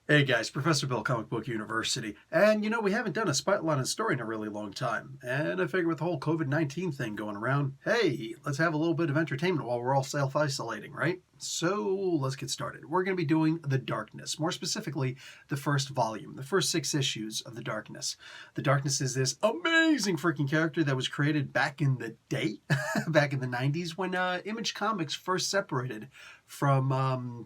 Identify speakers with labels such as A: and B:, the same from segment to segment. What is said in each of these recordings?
A: Hey guys, Professor Bill, Comic Book University. And we haven't done a spotlight on story in a really long time. And I figure with the whole COVID-19 thing going around, hey, let's have a little bit of entertainment while we're all self-isolating, right? So let's get started. We're going to be doing The Darkness, more specifically, the first volume, the first 6 issues of The Darkness. The Darkness is this amazing freaking character that was created back in the day, back in the 90s, when Image Comics first separated from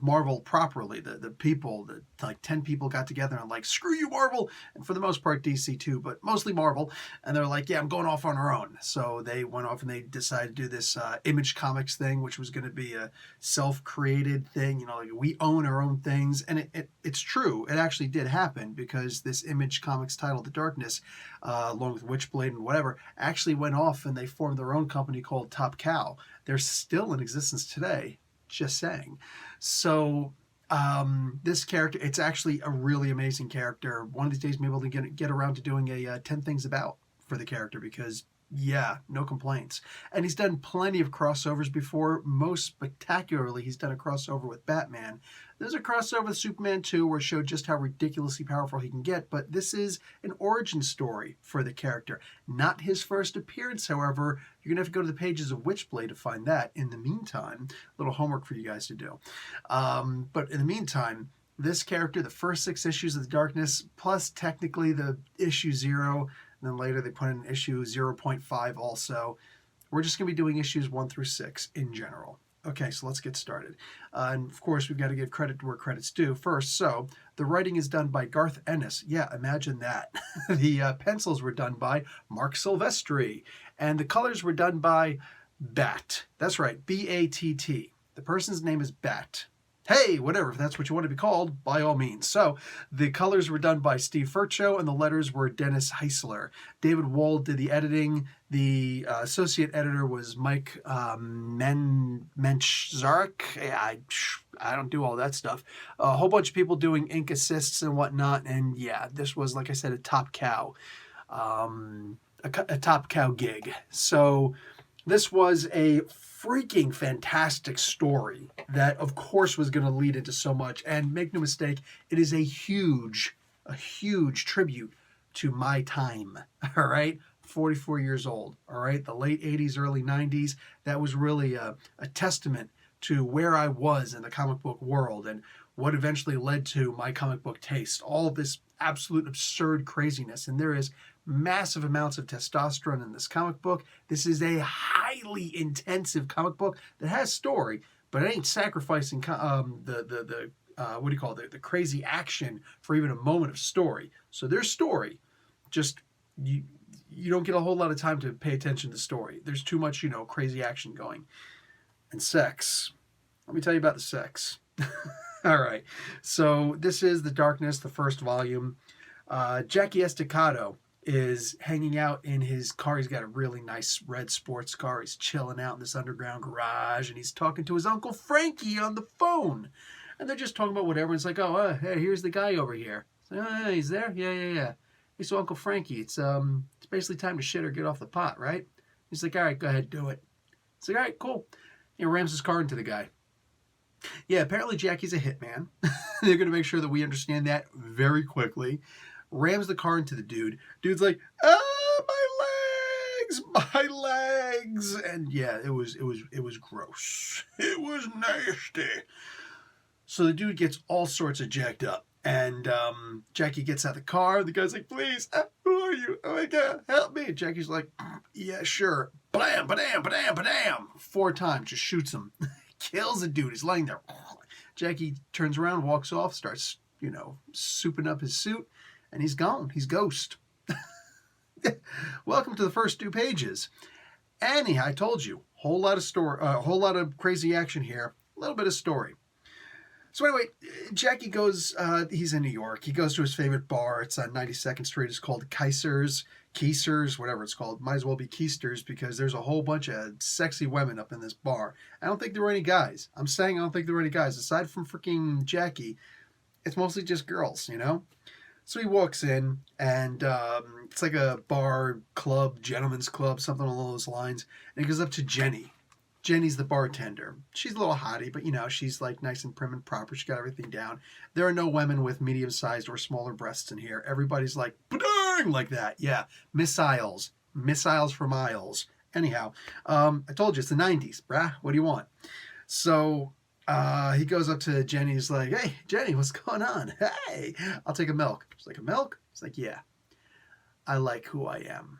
A: Marvel properly. The people, like 10 people got together and like, screw you, Marvel, and for the most part DC too, but mostly Marvel, and they're like, yeah, I'm going off on our own. So they went off and they decided to do this Image Comics thing, which was going to be a self-created thing, like we own our own things, and it's true, it actually did happen, because this Image Comics title, The Darkness, along with Witchblade and whatever, actually went off and they formed their own company called Top Cow. They're still in existence today. Just saying. So this character, it's actually a really amazing character. One of these days, maybe we'll get around to doing a 10 things about for the character, because yeah, no complaints. And he's done plenty of crossovers before. Most spectacularly, he's done a crossover with Batman. There's a crossover with Superman 2 where it showed just how ridiculously powerful he can get, but this is an origin story for the character. Not his first appearance, however. You're going to have to go to the pages of Witchblade to find that. In the meantime, a little homework for you guys to do. But in the meantime, this character, the first 6 issues of The Darkness, plus technically the issue 0, and then later they put in issue 0.5 also. We're just going to be doing issues 1 through 6 in general. Okay, so let's get started. And of course, we've got to give credit where credit's due first. So the writing is done by Garth Ennis. Yeah, imagine that. The pencils were done by Mark Silvestri. And the colors were done by Bat. That's right, B-A-T-T. The person's name is Bat. Hey, whatever, if that's what you want to be called, by all means. So, the colors were done by Steve Furcho, and the letters were Dennis Heisler. David Wold did the editing. The associate editor was Mike Menchzarek. I don't do all that stuff. A whole bunch of people doing ink assists and whatnot, and yeah, this was, like I said, a top cow. A top cow gig. So, this was a freaking fantastic story that, of course, was going to lead into so much. And make no mistake, it is a huge tribute to my time. All right, 44 years old. All right, the late 80s, early 90s. That was really a testament to where I was in the comic book world and what eventually led to my comic book taste. All of this absolute absurd craziness. And there is massive amounts of testosterone in this comic book. This is a highly intensive comic book that has story, but it ain't sacrificing the the crazy action for even a moment of story. So there's story, just you don't get a whole lot of time to pay attention to story. There's too much crazy action going. And sex. Let me tell you about the sex. All right. So this is The Darkness, the first volume. Jackie Estacado is hanging out in his car. He's got a really nice red sports car. He's chilling out in this underground garage, and he's talking to his Uncle Frankie on the phone. And they're just talking about whatever. And it's like, oh, hey, here's the guy over here. So, oh, he's there? Yeah. Hey, so Uncle Frankie, it's basically time to shit or get off the pot, right? He's like, all right, go ahead, do it. He's like, all right, cool. He rams his car into the guy. Yeah, apparently Jackie's a hitman. They're going to make sure that we understand that very quickly. Rams the car into the dude. Dude's like, my legs. And yeah, it was gross. It was nasty. So the dude gets all sorts of jacked up. And Jackie gets out of the car. The guy's like, please, who are you? Oh my God, help me. And Jackie's like, yeah, sure. Blam, badam, badam, badam. 4 times, just shoots him. Kills the dude. He's laying there. Jackie turns around, walks off, starts, souping up his suit, and he's gone. He's ghost. Welcome to the first 2 pages. Anyhow, I told you, whole lot of story, whole lot of crazy action here, a little bit of story. So anyway, Jackie goes, he's in New York. He goes to his favorite bar. It's on 92nd Street. It's called Keisters, whatever it's called. Might as well be Keisters, because there's a whole bunch of sexy women up in this bar. I don't think there were any guys. I'm saying I don't think there were any guys. Aside from freaking Jackie, it's mostly just girls, So he walks in, and it's like a bar, club, gentleman's club, something along those lines. And he goes up to Jenny. Jenny's the bartender. She's a little hottie, but she's like nice and prim and proper. She got everything down. There are no women with medium-sized or smaller breasts in here. Everybody's like, ba-dang, like that. Yeah, missiles for miles. Anyhow, I told you it's the 90s, brah. What do you want? So he goes up to Jenny. He's like, hey, Jenny, what's going on? Hey, I'll take a milk. She's like, a milk? He's like, yeah, I like who I am.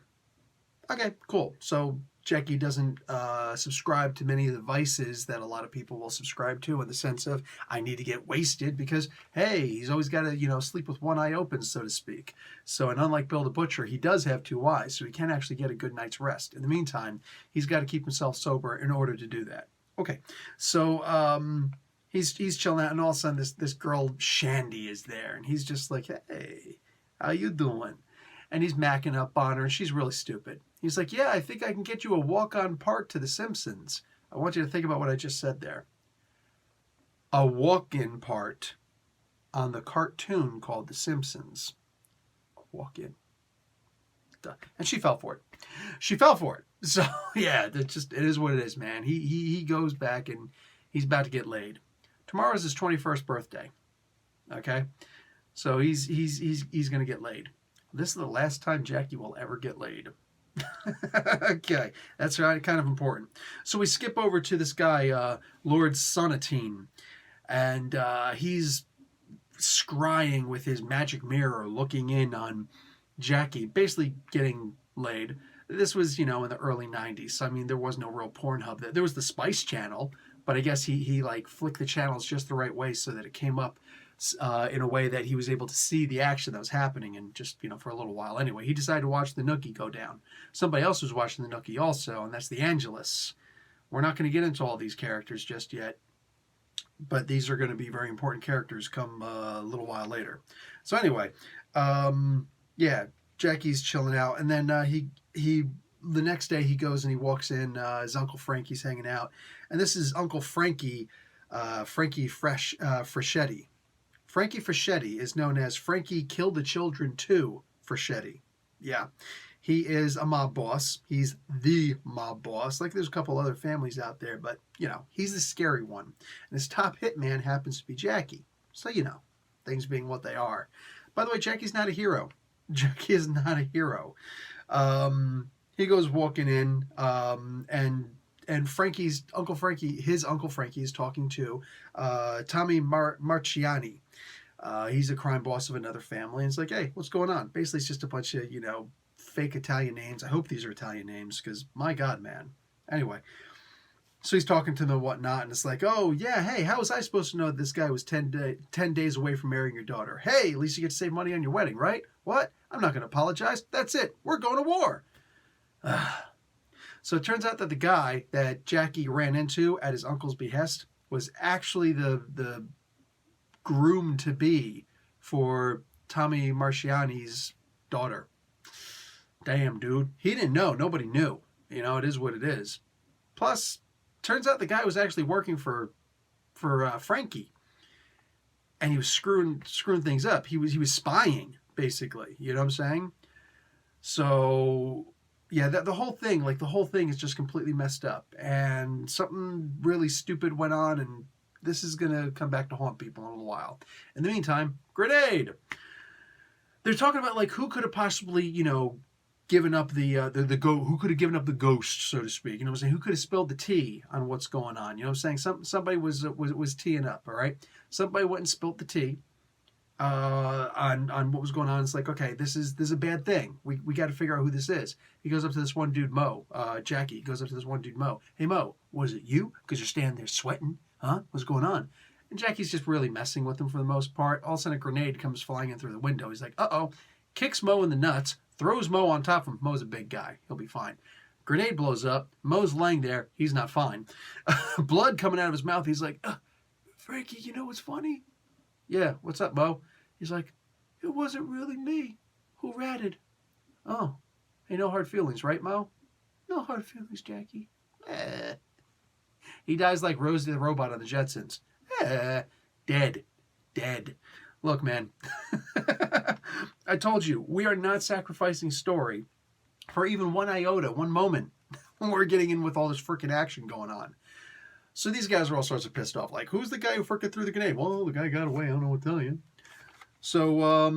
A: Okay, cool. So Jackie doesn't subscribe to many of the vices that a lot of people will subscribe to, in the sense of, I need to get wasted because, hey, he's always got to, sleep with one eye open, so to speak. So, and unlike Bill the Butcher, he does have two eyes, so he can't actually get a good night's rest. In the meantime, he's got to keep himself sober in order to do that. Okay, so he's chilling out, and all of a sudden this girl Shandy is there, and he's just like, hey, how you doing? And he's macking up on her, and she's really stupid. He's like, yeah, I think I can get you a walk-on part to The Simpsons. I want you to think about what I just said there. A walk-in part on the cartoon called The Simpsons. A walk-in. And she fell for it. So, yeah, it is what it is, man. He goes back, and he's about to get laid. Tomorrow's his 21st birthday. Okay? So he's going to get laid. This is the last time Jackie will ever get laid. Okay, that's right, kind of important. So we skip over to this guy, Lord Sonatine, and he's scrying with his magic mirror, looking in on Jackie, basically getting laid. This was, in the early 90s. So, I mean, there was no real Pornhub. There was the Spice Channel, but I guess he like flicked the channels just the right way so that it came up in a way that he was able to see the action that was happening, and just, for a little while. Anyway, he decided to watch the Nookie go down. Somebody else was watching the Nookie also, and that's the Angelus. We're not going to get into all these characters just yet, but these are going to be very important characters come a little while later. So anyway, yeah, Jackie's chilling out, and then the next day he goes and he walks in, his Uncle Frankie's hanging out, and this is Uncle Frankie, Frankie Freschetti. Frankie Freschetti is known as Frankie Kill the Children 2 Freschetti. Yeah, he is a mob boss. He's the mob boss. Like, there's a couple other families out there, but, he's the scary one. And his top hitman happens to be Jackie. So, things being what they are. By the way, Jackie's not a hero. Jackie is not a hero. He goes walking in, and Frankie's Uncle Frankie, his Uncle Frankie, is talking to Tommy Marciani. He's a crime boss of another family, and it's like, hey, what's going on? Basically, it's just a bunch of, fake Italian names. I hope these are Italian names, because, my God, man. Anyway, so he's talking to them and whatnot, and it's like, oh, yeah, hey, how was I supposed to know that this guy was 10 days away from marrying your daughter? Hey, at least you get to save money on your wedding, right? What? I'm not going to apologize. That's it. We're going to war. So it turns out that the guy that Jackie ran into at his uncle's behest was actually the groom-to-be for Tommy Marciani's daughter. Damn, dude. He didn't know. Nobody knew. It is what it is. Plus, turns out the guy was actually working for Frankie. And he was screwing things up. He was spying, basically. You know what I'm saying? So, yeah, the whole thing is just completely messed up. And something really stupid went on, and this is going to come back to haunt people in a little while. In the meantime, grenade! They're talking about, like, who could have possibly, given up who could have given up the ghost, so to speak. You know what I'm saying? Who could have spilled the tea on what's going on? You know what I'm saying? Somebody was teeing up, all right? Somebody went and spilled the tea on what was going on. It's like, okay, this is a bad thing. We got to figure out who this is. He goes up to this one dude, Mo. Jackie goes up to this one dude, Mo. Hey, Mo, was it you? Because you're standing there sweating. Huh? What's going on? And Jackie's just really messing with him for the most part. All of a sudden, a grenade comes flying in through the window. He's like, uh-oh. Kicks Mo in the nuts. Throws Mo on top of him. Mo's a big guy. He'll be fine. Grenade blows up. Mo's laying there. He's not fine. Blood coming out of his mouth. He's like, Frankie, you know what's funny? Yeah, what's up, Mo? He's like, it wasn't really me who ratted. Oh, hey, no hard feelings, right, Mo? No hard feelings, Jackie. He dies like Rosie the Robot on the Jetsons. Dead. Look, man, I told you, we are not sacrificing story for even one iota, one moment We're getting in with all this freaking action going on. So these guys are all sorts of pissed off. Like, who's the guy who freaking threw the grenade? Well, the guy got away. I don't know what to tell you. So,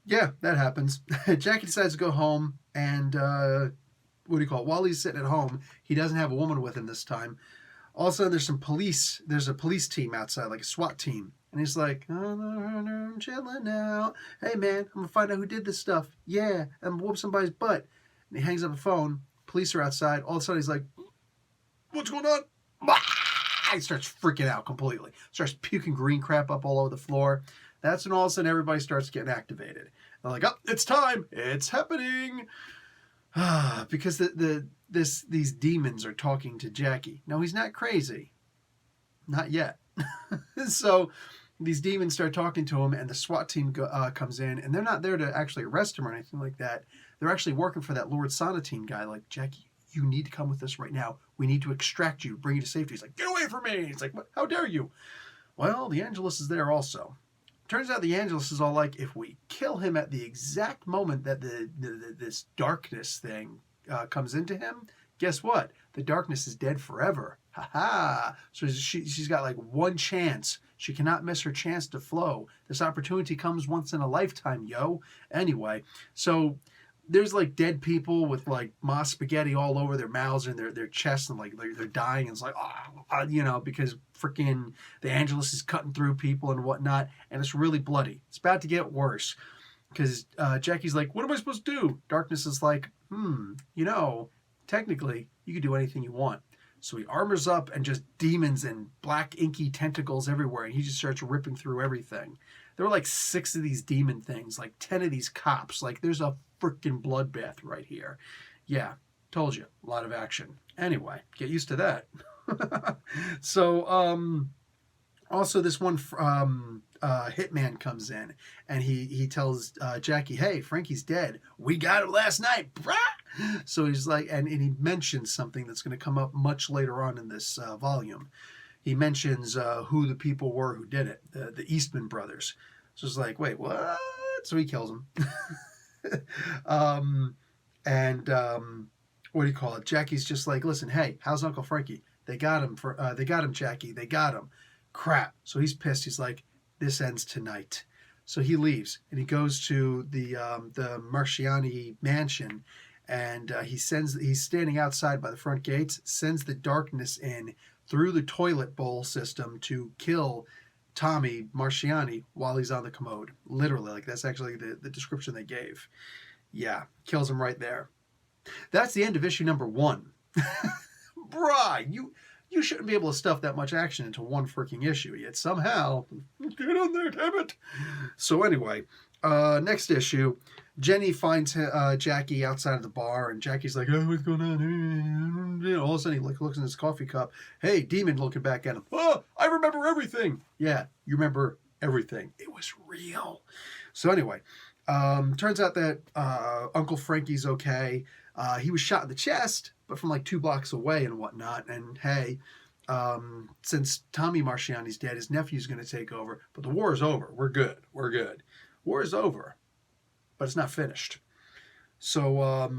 A: yeah, that happens. Jackie decides to go home, and what do you call it? While he's sitting at home, he doesn't have a woman with him this time. All of a sudden, there's a police team outside, like a SWAT team. And he's like, I'm chilling out. Hey, man, I'm going to find out who did this stuff. Yeah, I'm going to whoop somebody's butt. And he hangs up the phone. Police are outside. All of a sudden, he's like, what's going on? He starts freaking out completely. Starts puking green crap up all over the floor. That's when all of a sudden everybody starts getting activated. They're like, oh, it's time. It's happening. Because these demons are talking to Jackie. No, he's not crazy. Not yet. So these demons start talking to him, and the SWAT team comes in, and they're not there to actually arrest him or anything like that. They're actually working for that Lord Sonatine guy. Like, Jackie, you need to come with us right now. We need to extract you, bring you to safety. He's like, get away from me. He's like, what? How dare you? Well, the Angelus is there also. Turns out the Angelus is all like, if we kill him at the exact moment that this darkness thing comes into him, guess what? The darkness is dead forever. Ha ha! So she's got like one chance. She cannot miss her chance to flow. This opportunity comes once in a lifetime, yo. Anyway, so there's like dead people with like moss spaghetti all over their mouths and their chests, and like they're dying. And it's like, because freaking the Angelus is cutting through people and whatnot, and it's really bloody. It's about to get worse because Jackie's like, what am I supposed to do? Darkness is like, technically you could do anything you want. So he armors up and just demons and black inky tentacles everywhere, and he just starts ripping through everything. There were like 6 of these demon things, like 10 of these cops. Like, there's a freaking bloodbath right here. Yeah, told you, a lot of action. Anyway, get used to that. So, also this one hitman comes in, and he tells Jackie, hey, Frankie's dead. We got him last night, brah! So he's like, and he mentions something that's going to come up much later on in this volume. He mentions who the people were who did it, the Eastman brothers. So it's like, wait, what? So he kills him. What do you call it? Jackie's just like, listen, hey, how's Uncle Frankie? They got him, Jackie. They got him. Crap. So he's pissed. He's like, this ends tonight. So he leaves, and he goes to the Marciani mansion, and he's standing outside by the front gates, sends the darkness in through the toilet bowl system to kill Tommy Marciani while he's on the commode. Literally, like, that's actually the description they gave. Yeah, kills him right there. That's the end of issue number 1. Bruh, you shouldn't be able to stuff that much action into one freaking issue, yet somehow, get on there, damn it. So anyway, next issue, Jenny finds Jackie outside of the bar, and Jackie's like, oh, what's going on? All of a sudden, he looks in his coffee cup. Hey, demon looking back at him. Oh, I remember everything. Yeah, you remember everything. It was real. So anyway, turns out that Uncle Frankie's okay. He was shot in the chest, but from like 2 blocks away and whatnot. And hey, since Tommy Marciani's dead, his nephew's going to take over. But the war is over. We're good. War is over. But it's not finished. So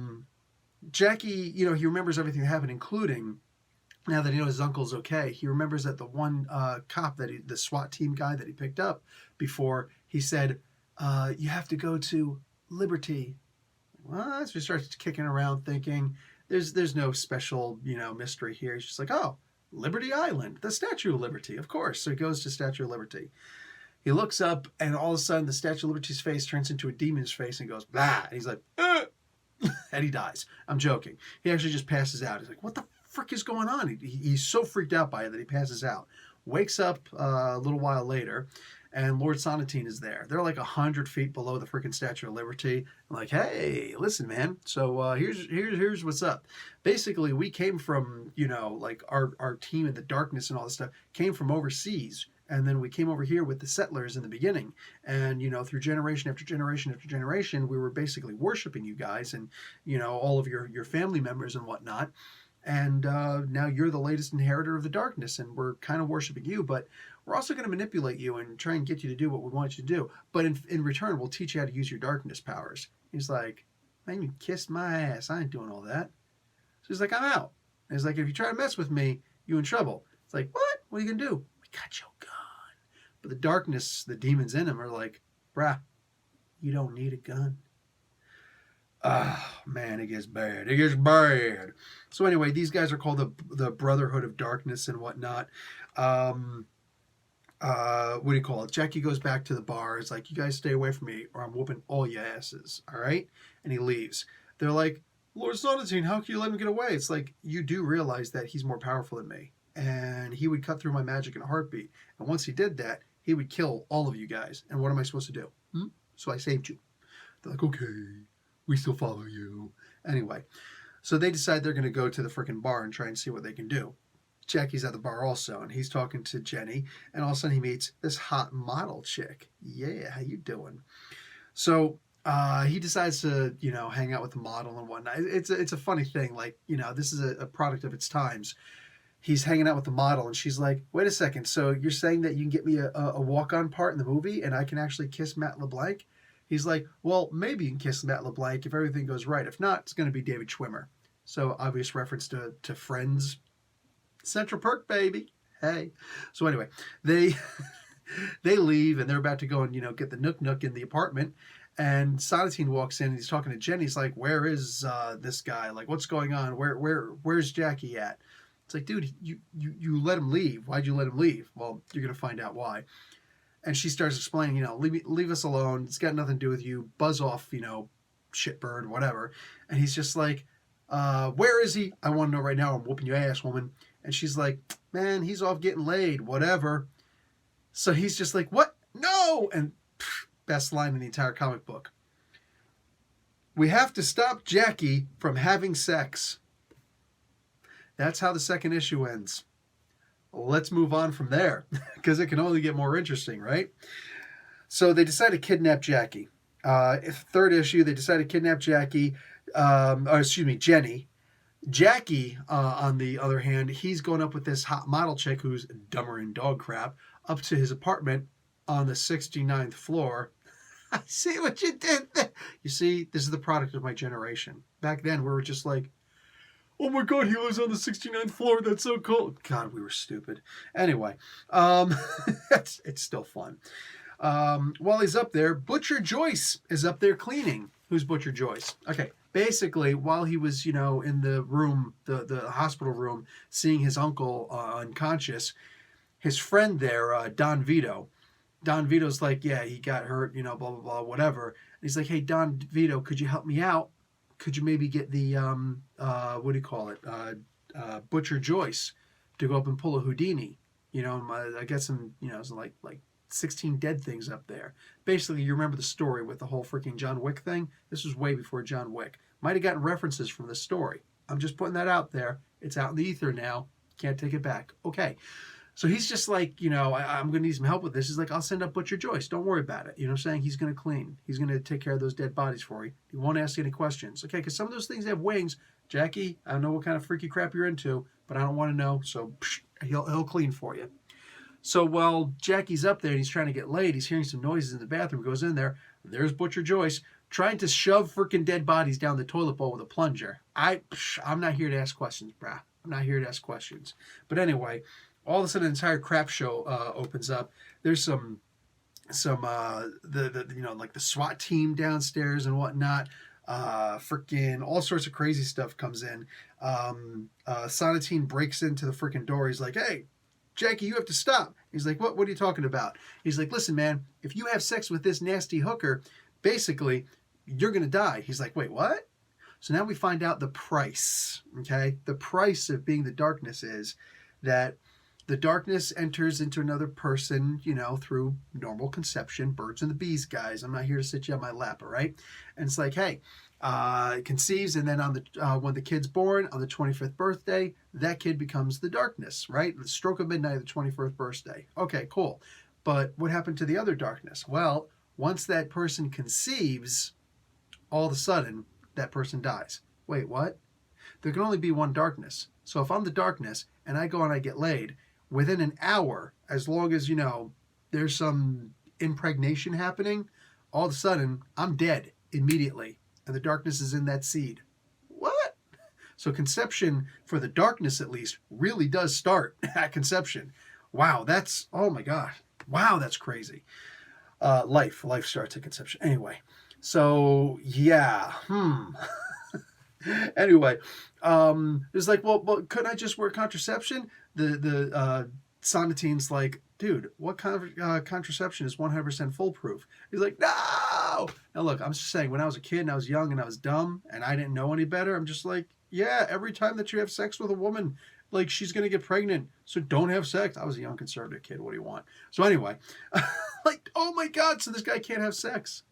A: Jackie, he remembers everything that happened, including, now that he knows his uncle's okay, he remembers that the one cop, the SWAT team guy that he picked up before, he said, you have to go to Liberty. Well, so he starts kicking around thinking, there's no special, mystery here. He's just like, oh, Liberty Island, the Statue of Liberty, of course. So he goes to Statue of Liberty. He looks up, and all of a sudden, the Statue of Liberty's face turns into a demon's face, and he goes, blah, and he's like, and he dies. I'm joking. He actually just passes out. He's like, what the frick is going on? He's so freaked out by it that he passes out. Wakes up a little while later, and Lord Sonatine is there. They're like 100 feet below the freaking Statue of Liberty. I'm like, hey, listen, man. So here's what's up. Basically, we came from, like our team in the darkness and all this stuff came from overseas. And then we came over here with the settlers in the beginning. And, through generation after generation after generation, we were basically worshiping you guys and, all of your family members and whatnot. And now you're the latest inheritor of the darkness, and we're kind of worshiping you, but we're also going to manipulate you and try and get you to do what we want you to do. But in return, we'll teach you how to use your darkness powers. He's like, man, you kissed my ass. I ain't doing all that. So he's like, I'm out. And he's like, if you try to mess with me, you in trouble. It's like, what? What are you going to do? We got your gun. But the darkness, the demons in him are like, bruh, you don't need a gun. Oh, man, it gets bad. It gets bad. So anyway, these guys are called the Brotherhood of Darkness and whatnot. What do you call it? Jackie goes back to the bar. It's like, you guys stay away from me or I'm whooping all your asses. All right? And he leaves. They're like, Lord Sonatine, how can you let him get away? It's like, you do realize that he's more powerful than me. And he would cut through my magic in a heartbeat. And once he did that, he would kill all of you guys. And what am I supposed to do? So I saved you. They're like, okay, we still follow you. Anyway, so they decide they're going to go to the freaking bar and try and see what they can do. Jackie's at the bar also, and he's talking to Jenny, and all of a sudden he meets this hot model chick. Yeah, how you doing? So he decides to, hang out with the model and whatnot. It's a funny thing. Like, this is a product of its times. He's hanging out with the model, and she's like, wait a second, so you're saying that you can get me a walk-on part in the movie, and I can actually kiss Matt LeBlanc? He's like, well, maybe you can kiss Matt LeBlanc if everything goes right. If not, it's going to be David Schwimmer. So obvious reference to Friends. Central Perk, baby. Hey. So anyway, they leave, and they're about to go and, get the Nook in the apartment. And Sonatine walks in, and he's talking to Jenny. He's like, where is this guy? Like, what's going on? Where's Jackie at? It's like, dude, you let him leave. Why'd you let him leave? Well, you're going to find out why. And she starts explaining, leave us alone. It's got nothing to do with you. Buzz off, shitbird, whatever. And he's just like, where is he? I want to know right now. I'm whooping your ass, woman. And she's like, man, he's off getting laid, whatever. So he's just like, what? No! And best line in the entire comic book. We have to stop Jackie from having sex. That's how the second issue ends. Let's move on from there, because it can only get more interesting, right? So they decide to kidnap Jackie. Third issue, they decide to kidnap Jackie. Jenny. Jackie, on the other hand, he's going up with this hot model chick who's dumber than dog crap up to his apartment on the 69th floor. I see what you did there. You see, this is the product of my generation. Back then, we were just like, oh my God, he lives on the 69th floor. That's so cool. God, we were stupid. Anyway, it's still fun. While he's up there, Butcher Joyce is up there cleaning. Who's Butcher Joyce? Okay, basically, while he was, in the room, the hospital room, seeing his uncle unconscious, his friend there, Don Vito Vito's like, yeah, he got hurt, blah, blah, blah, whatever. And he's like, hey, Don Vito, could you help me out? Could you maybe get the, Butcher Joyce to go up and pull a Houdini? I got some, some like 16 dead things up there. Basically, you remember the story with the whole freaking John Wick thing? This was way before John Wick. Might have gotten references from this story. I'm just putting that out there. It's out in the ether now. Can't take it back. Okay. So he's just like, I'm going to need some help with this. He's like, I'll send up Butcher Joyce. Don't worry about it. You know what I'm saying? He's going to clean. He's going to take care of those dead bodies for you. He won't ask any questions. Okay, because some of those things have wings. Jackie, I don't know what kind of freaky crap you're into, but I don't want to know. So he'll clean for you. So while Jackie's up there and he's trying to get laid, he's hearing some noises in the bathroom. He goes in there. There's Butcher Joyce trying to shove freaking dead bodies down the toilet bowl with a plunger. I'm not here to ask questions, brah. I'm not here to ask questions. But anyway, all of a sudden, an entire crap show opens up. There's some like the SWAT team downstairs and whatnot. Freaking all sorts of crazy stuff comes in. Sonatine breaks into the freaking door. He's like, hey, Jackie, you have to stop. He's like, what are you talking about? He's like, listen, man, if you have sex with this nasty hooker, basically, you're going to die. He's like, wait, what? So now we find out the price, okay? The price of being the darkness is that the darkness enters into another person, through normal conception, birds and the bees, guys. I'm not here to sit you on my lap, all right? And it's like, hey, it conceives, and then when the kid's born on the 25th birthday, that kid becomes the darkness, right? The stroke of midnight of the 21st birthday. Okay, cool. But what happened to the other darkness? Well, once that person conceives, all of a sudden, that person dies. Wait, what? There can only be one darkness. So if I'm the darkness and I go and I get laid, within an hour, as long as, there's some impregnation happening, all of a sudden, I'm dead immediately. And the darkness is in that seed. What? So conception, for the Darkness at least, really does start at conception. Wow, that's, oh my God. Wow, that's crazy. Life starts at conception. Anyway, so yeah, Anyway, it's like, well, couldn't I just wear contraception? The Sonatine's like, dude, what kind of contraception is 100% foolproof? He's like, no. Now look, I'm just saying, when I was a kid and I was young and I was dumb and I didn't know any better, I'm just like, yeah, every time that you have sex with a woman, like, she's gonna get pregnant, so don't have sex. I was a young conservative kid. What do you want? So anyway, like, oh my God, so this guy can't have sex.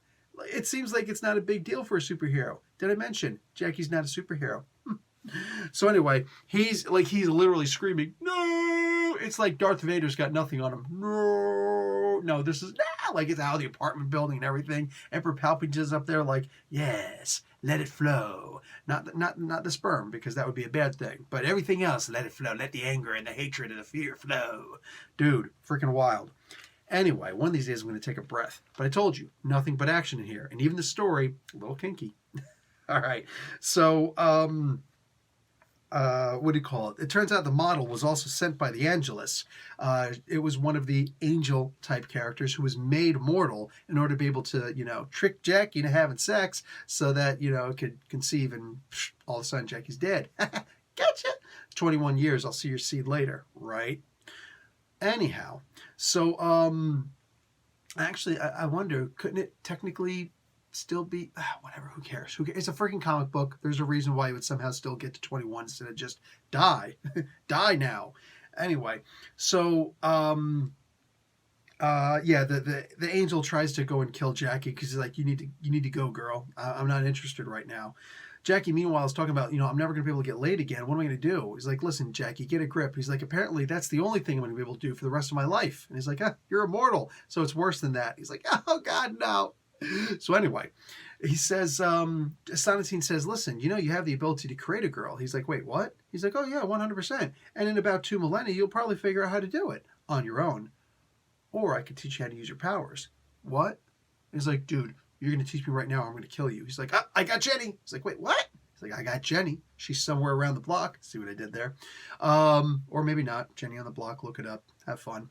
A: It seems like it's not a big deal for a superhero. Did I mention Jackie's not a superhero? So anyway, he's literally screaming, no! It's like Darth Vader's got nothing on him. No, this is like, it's out of the apartment building and everything. Emperor Palpatine's up there like, yes, let it flow. Not the sperm, because that would be a bad thing. But everything else, let it flow. Let the anger and the hatred and the fear flow. Dude, freaking wild. Anyway, one of these days I'm going to take a breath. But I told you, nothing but action in here. And even the story, a little kinky. All right. So, what do you call it? It turns out the model was also sent by the Angelus. It was one of the angel type characters who was made mortal in order to be able to, trick Jackie into having sex so that, it could conceive, and all of a sudden Jackie's dead. Gotcha. 21 years. I'll see your seed later. Right? Anyhow, so actually, I wonder, couldn't it technically still be, whatever, who cares? It's a freaking comic book. There's a reason why it would somehow still get to 21 instead of just die. Die now. Anyway, so yeah, the angel tries to go and kill Jackie because he's like, you need to go, girl. I'm not interested right now. Jackie, meanwhile, is talking about, I'm never going to be able to get laid again. What am I going to do? He's like, listen, Jackie, get a grip. He's like, apparently that's the only thing I'm going to be able to do for the rest of my life. And he's like, you're immortal, so it's worse than that. He's like, oh, God, no. So anyway, he says, Sonatine says, listen, you have the ability to create a girl. He's like, wait, what? He's like, oh, yeah, 100%. And in about 2 millennia, you'll probably figure out how to do it on your own. Or I could teach you how to use your powers. What? He's like, dude, you're going to teach me right now, or I'm going to kill you. He's like, I got Jenny. He's like, wait, what? He's like, I got Jenny. She's somewhere around the block. See what I did there? Or maybe not. Jenny on the block. Look it up. Have fun.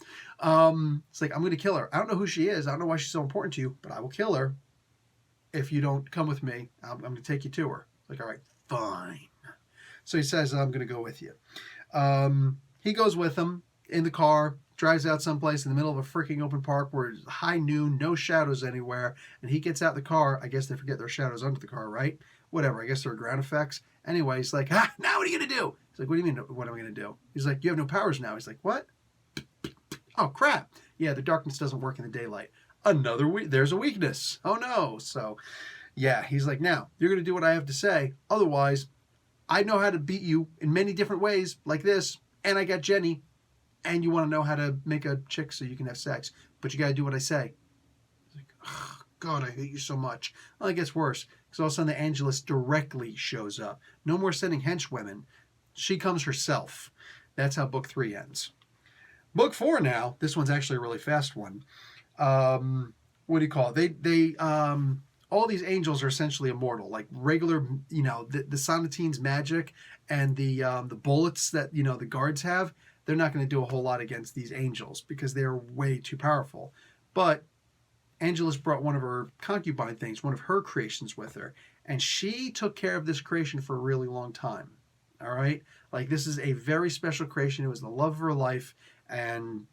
A: It's like, I'm going to kill her. I don't know who she is. I don't know why she's so important to you, but I will kill her if you don't come with me. I'm going to take you to her. It's like, all right, fine. So he says, I'm going to go with you. He goes with him in the car, drives out someplace in the middle of a freaking open park where it's high noon, no shadows anywhere, and he gets out the car. I guess they forget there are shadows under the car, right? Whatever, I guess there are ground effects. Anyway, he's like, now what are you going to do? He's like, what do you mean, what am I going to do? He's like, you have no powers now. He's like, what? Oh, crap. Yeah, the darkness doesn't work in the daylight. There's a weakness. Oh, no. So, yeah, he's like, now, you're going to do what I have to say. Otherwise, I know how to beat you in many different ways, like this, and I got Jenny, and you want to know how to make a chick so you can have sex, but you got to do what I say. He's like, oh, God, I hate you so much. Well, it gets worse, because all of a sudden the Angelus directly shows up. No more sending henchwomen. She comes herself. That's how book 3 ends. Book 4 now, this one's actually a really fast one. What do you call it? They all these angels are essentially immortal, like regular, the Sonatine's magic and the bullets that, the guards have. They're not going to do a whole lot against these angels because they're way too powerful. But Angelus brought one of her concubine things, one of her creations with her, and she took care of this creation for a really long time. All right? Like, this is a very special creation. It was the love of her life, and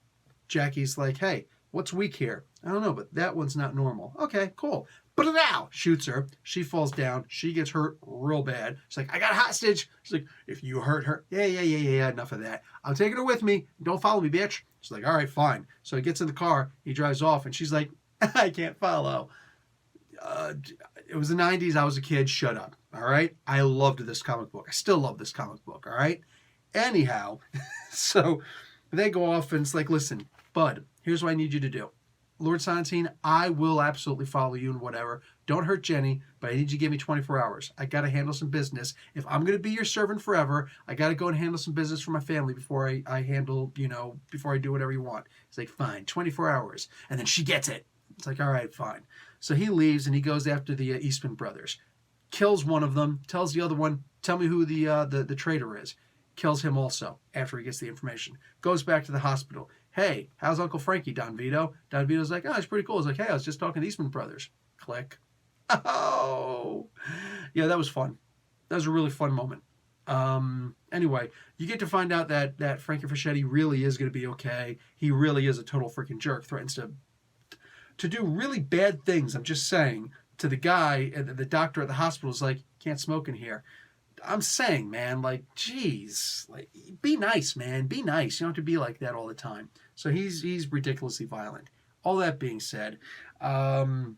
A: Jackie's like, hey, what's weak here? I don't know, but that one's not normal. Okay, cool. But now shoots her. She falls down. She gets hurt real bad. She's like, I got a hostage. She's like, if you hurt her, yeah, enough of that. I'm taking her with me. Don't follow me, bitch. She's like, all right, fine. So he gets in the car. He drives off, and she's like, I can't follow. It was the 90s. I was a kid. Shut up. All right? I loved this comic book. I still love this comic book. All right? Anyhow, so they go off, and it's like, listen, bud, here's what I need you to do. Lord Sonatine, I will absolutely follow you and whatever. Don't hurt Jenny, but I need you to give me 24 hours. I got to handle some business. If I'm going to be your servant forever, I got to go and handle some business for my family before I handle, before I do whatever you want. He's like, fine, 24 hours. And then she gets it. It's like, all right, fine. So he leaves and he goes after the Eastman brothers. kills one of them, tells the other one, tell me who the traitor is. Kills him also after he gets the information. Goes back to the hospital. Hey, how's Uncle Frankie, Don Vito? Don Vito's like, oh, it's pretty cool. He's like, hey, I was just talking to Eastman Brothers. Click. Oh, yeah, that was fun. That was a really fun moment. Anyway, you get to find out that Frankie Fischetti really is going to be okay. He really is a total freaking jerk. Threatens to do really bad things. I'm just saying to the guy, the doctor at the hospital is like, can't smoke in here. I'm saying, man, like, geez, like, be nice, man. Be nice. You don't have to be like that all the time. So he's ridiculously violent. All that being said, what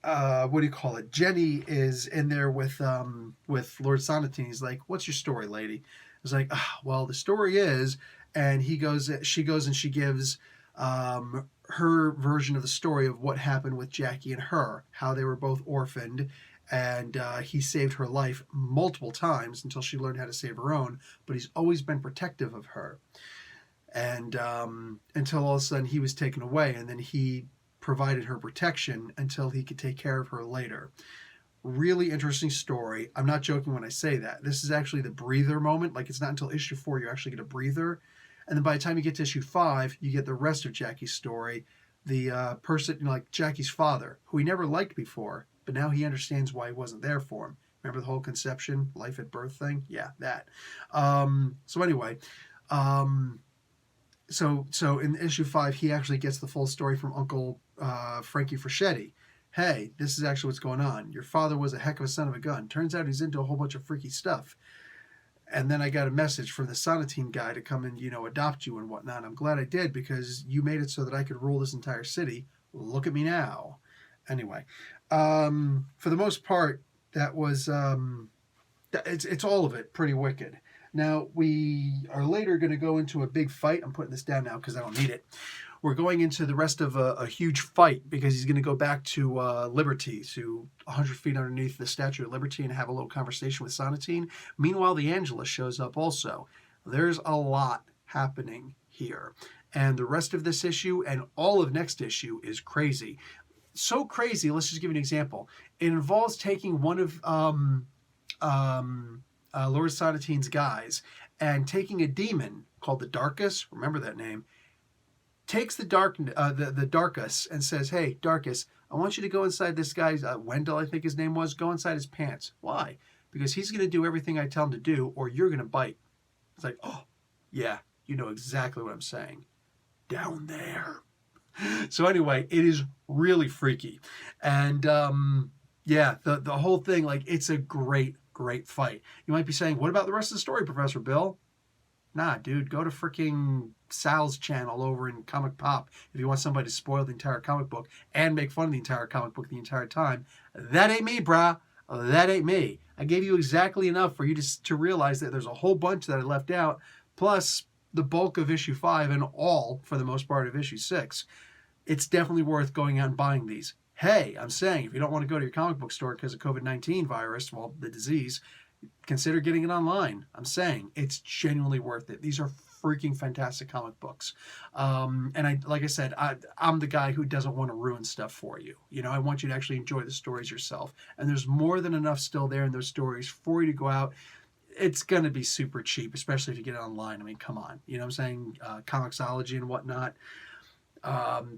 A: do you call it? Jenny is in there with Lord Sonatine. He's like, what's your story, lady? It's like, well, the story is, and she goes and she gives her version of the story of what happened with Jackie and her, how they were both orphaned, and he saved her life multiple times until she learned how to save her own, but he's always been protective of her. And until all of a sudden he was taken away, and then he provided her protection until he could take care of her later. Really interesting story. I'm not joking when I say that. This is actually the breather moment. Like, it's not until issue 4 you actually get a breather. And then by the time you get to issue 5, you get the rest of Jackie's story. The person, like Jackie's father, who he never liked before, but now he understands why he wasn't there for him. Remember the whole conception, life at birth thing? Yeah, that. So anyway, so in issue 5, he actually gets the full story from Uncle Frankie Fischetti. Hey, this is actually what's going on. Your father was a heck of a son of a gun. Turns out he's into a whole bunch of freaky stuff. And then I got a message from the Sonatine guy to come and, adopt you and whatnot. I'm glad I did, because you made it so that I could rule this entire city. Look at me now. Anyway, for the most part, that was, it's all of it pretty wicked. Now, we are later going to go into a big fight. I'm putting this down now because I don't need it. We're going into the rest of a huge fight, because he's going to go back to Liberty, to 100 feet underneath the Statue of Liberty, and have a little conversation with Sonatine. Meanwhile, the Angelus shows up also. There's a lot happening here. And the rest of this issue and all of next issue is crazy. So crazy, let's just give an example. It involves taking one of Lord Sonatine's guys and taking a demon called the Darkness, remember that name, takes the Darkus and says, hey, Darkus, I want you to go inside this guy's, Wendell, I think his name was, go inside his pants. Why? Because he's going to do everything I tell him to do, or you're going to bite. It's like, oh, yeah, you know exactly what I'm saying. Down there. So anyway, it is really freaky. And yeah, the whole thing, like, it's a great fight. You might be saying, what about the rest of the story, Professor Bill? Nah, dude, go to freaking Sal's channel over in Comic Pop if you want somebody to spoil the entire comic book and make fun of the entire comic book the entire time. That ain't me, brah. That ain't me. I gave you exactly enough for you to realize that there's a whole bunch that I left out, plus the bulk of issue 5 and all, for the most part, of issue 6. It's definitely worth going out and buying these. Hey, I'm saying, if you don't want to go to your comic book store because of COVID-19 virus, well, the disease, consider getting it online. I'm saying, it's genuinely worth it. These are freaking fantastic comic books. And like I said, I'm the guy who doesn't want to ruin stuff for you. I want you to actually enjoy the stories yourself. And there's more than enough still there in those stories for you to go out. It's going to be super cheap, especially if you get it online. I mean, come on. You know what I'm saying? Comixology and whatnot.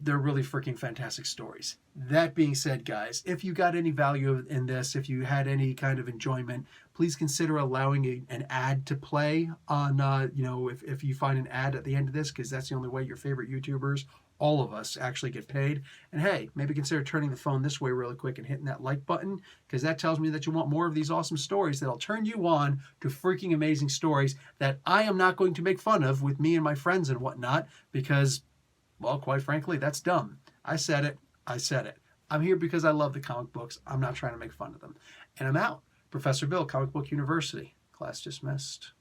A: They're really freaking fantastic stories. That being said, guys, if you got any value in this, if you had any kind of enjoyment, please consider allowing an ad to play on, if you find an ad at the end of this, because that's the only way your favorite YouTubers, all of us, actually get paid. And hey, maybe consider turning the phone this way really quick and hitting that like button, because that tells me that you want more of these awesome stories that'll turn you on to freaking amazing stories that I am not going to make fun of with me and my friends and whatnot, because, well, quite frankly, that's dumb. I said it. I'm here because I love the comic books. I'm not trying to make fun of them. And I'm out. Professor Bill, Comic Book University. Class dismissed.